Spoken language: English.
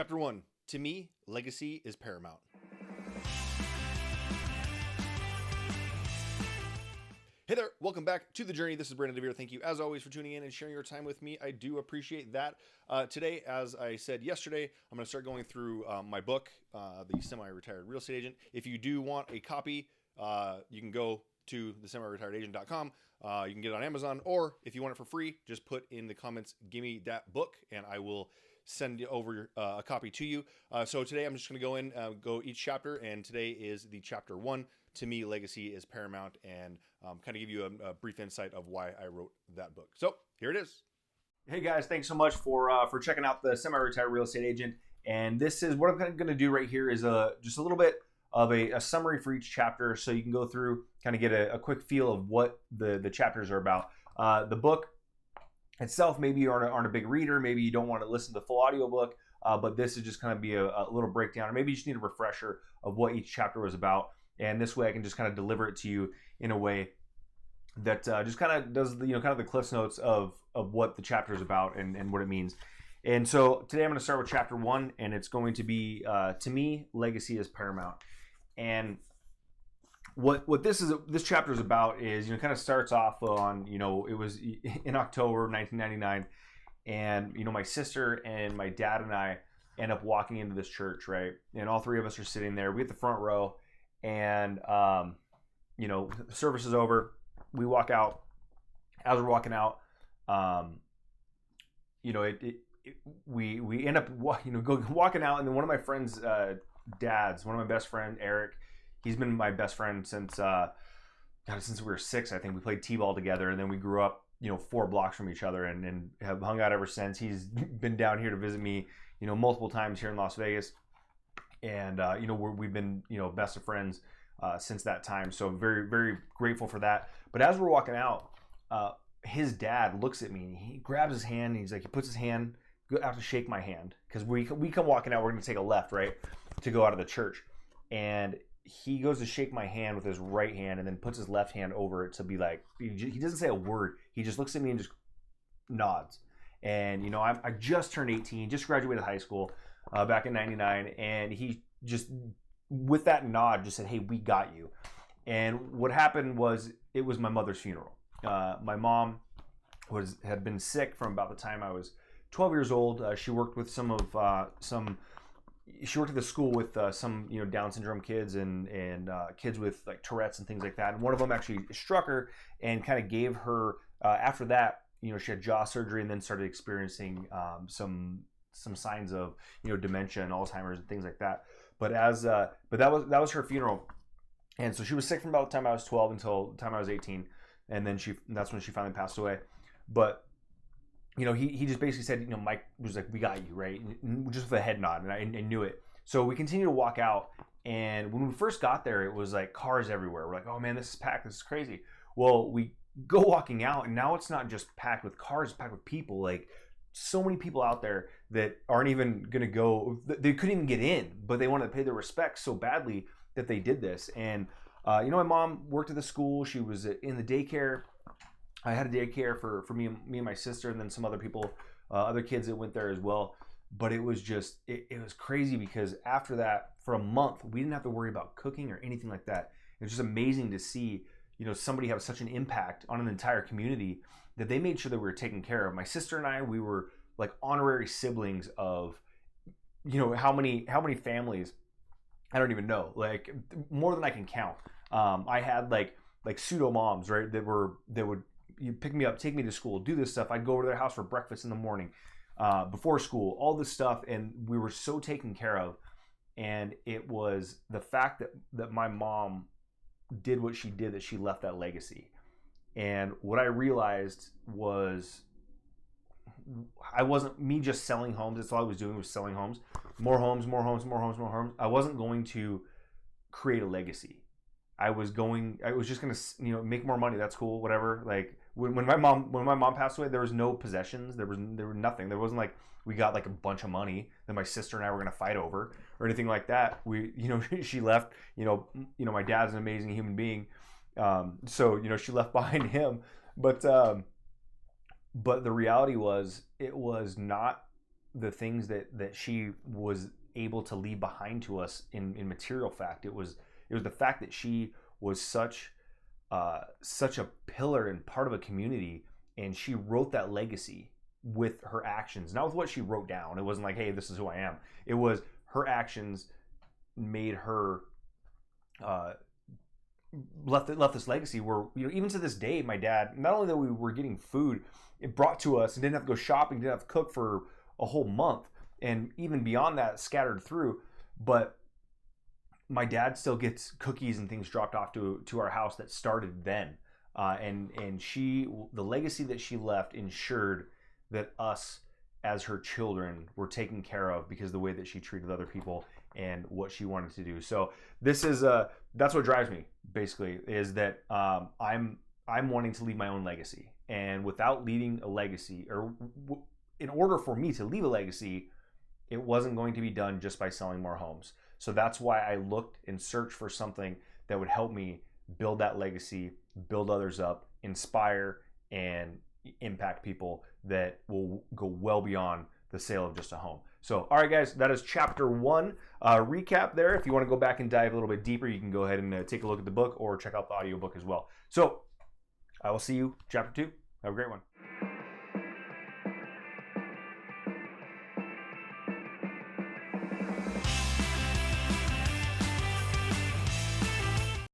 Chapter 1. To me, legacy is paramount. Hey there, welcome back to The Journey. This is Brandon DeVere. Thank you, as always, for tuning in and sharing your time with me. I do appreciate that. Today, as I said yesterday, I'm going to start going through my book, The Semi-Retired Real Estate Agent. If you do want a copy, you can go to thesemiretiredagent.com. You can get it on Amazon, or if you want it for free, just put in the comments, "Give me that book," and I will send over a copy to you. So today I'm just going to go in, go each chapter, and today is the chapter 1. To me, legacy is paramount, and kind of give you a brief insight of why I wrote that book. So here it is. Hey guys, thanks so much for checking out the Semi-Retired Real Estate Agent. And this is what I'm going to do right here is just a little bit of a summary for each chapter, so you can go through, kind of get a quick feel of what the chapters are about. The book itself, maybe you aren't a big reader, maybe you don't want to listen to the full audiobook, but this is just kind of be a little breakdown, or maybe you just need a refresher of what each chapter was about. And this way I can just kind of deliver it to you in a way that just kind of does kind of the Cliff's Notes of what the chapter is about and what it means. And so today I'm going to start with chapter 1, and it's going to be, to me, legacy is paramount. And what this chapter is about is, kind of starts off on, it was in October 1999, and, my sister and my dad and I end up walking into this church, right? And all three of us are sitting there. We get the front row, and, the service is over. We walk out. As we're walking out, we end up, walking out, and then one of my friends' dads, one of my best friend, Eric, he's been my best friend since we were 6. I think we played t-ball together, and then we grew up, 4 blocks from each other, and have hung out ever since. He's been down here to visit me, multiple times here in Las Vegas, and we've been best of friends since that time. So very, very grateful for that. But as we're walking out, his dad looks at me, and he grabs his hand, and he puts his hand out to shake my hand, because we come walking out. We're going to take a left, right, to go out of the church, and he goes to shake my hand with his right hand, and then puts his left hand over it to be like, he doesn't say a word. He just looks at me and just nods. And I just turned 18, just graduated high school back in '99, and he just, with that nod, just said, "Hey, we got you." And what happened was, it was my mother's funeral. My mom had been sick from about the time I was 12 years old. She worked with she worked at the school with some Down syndrome kids and kids with like Tourette's and things like that. And one of them actually struck her and kind of gave her, after that, she had jaw surgery, and then started experiencing some signs of dementia and Alzheimer's and things like that. But that was her funeral, and so she was sick from about the time I was 12 until the time I was 18, and then that's when she finally passed away. But he just basically said, Mike was like, "We got you," right? Just with a head nod, and I knew it. So we continued to walk out, and when we first got there, it was like cars everywhere. We're like, "Oh man, this is packed. This is crazy." Well, we go walking out, and now it's not just packed with cars, it's packed with people. Like, so many people out there that aren't even going to go, they couldn't even get in, but they wanted to pay their respects so badly that they did this. And, my mom worked at the school. She was in the daycare. I had a daycare for me and my sister, and then some other people, other kids that went there as well. But it was just, it was crazy, because after that, for a month, we didn't have to worry about cooking or anything like that. It was just amazing to see, somebody have such an impact on an entire community, that they made sure that we were taken care of. My sister and I, we were like honorary siblings of, how many families, I don't even know, like more than I can count. I had like pseudo moms, right? That would pick me up, take me to school, do this stuff. I'd go over to their house for breakfast in the morning, before school, all this stuff. And we were so taken care of. And it was the fact that my mom did what she did, that she left that legacy. And what I realized was, I wasn't me just selling homes. That's all I was doing, was selling homes, more homes, more homes, more homes, more homes. I wasn't going to create a legacy. I was just going to, make more money. That's cool, whatever. Like when my mom passed away, there was no possessions. There was nothing. There wasn't like we got like a bunch of money that my sister and I were going to fight over or anything like that. She left. My dad's an amazing human being. So she left behind him. But the reality was, it was not the things that she was able to leave behind to us in material fact. It was the fact that she was such a pillar and part of a community, and she wrote that legacy with her actions, not with what she wrote down. It wasn't like, hey, this is who I am. It was her actions made her left this legacy where, even to this day, my dad, not only that we were getting food it brought to us and didn't have to go shopping, didn't have to cook for a whole month, and even beyond that scattered through, but my dad still gets cookies and things dropped off to our house that started then. And the legacy that she left ensured that us as her children were taken care of because of the way that she treated other people and what she wanted to do. So this is that's what drives me, basically, is that I'm wanting to leave my own legacy, and without leaving a legacy, or in order for me to leave a legacy, it wasn't going to be done just by selling more homes. So that's why I looked and searched for something that would help me build that legacy, build others up, inspire, and impact people that will go well beyond the sale of just a home. So, all right, guys, that is chapter 1 recap there. If you want to go back and dive a little bit deeper, you can go ahead and take a look at the book or check out the audiobook as well. So I will see you chapter 2. Have a great one.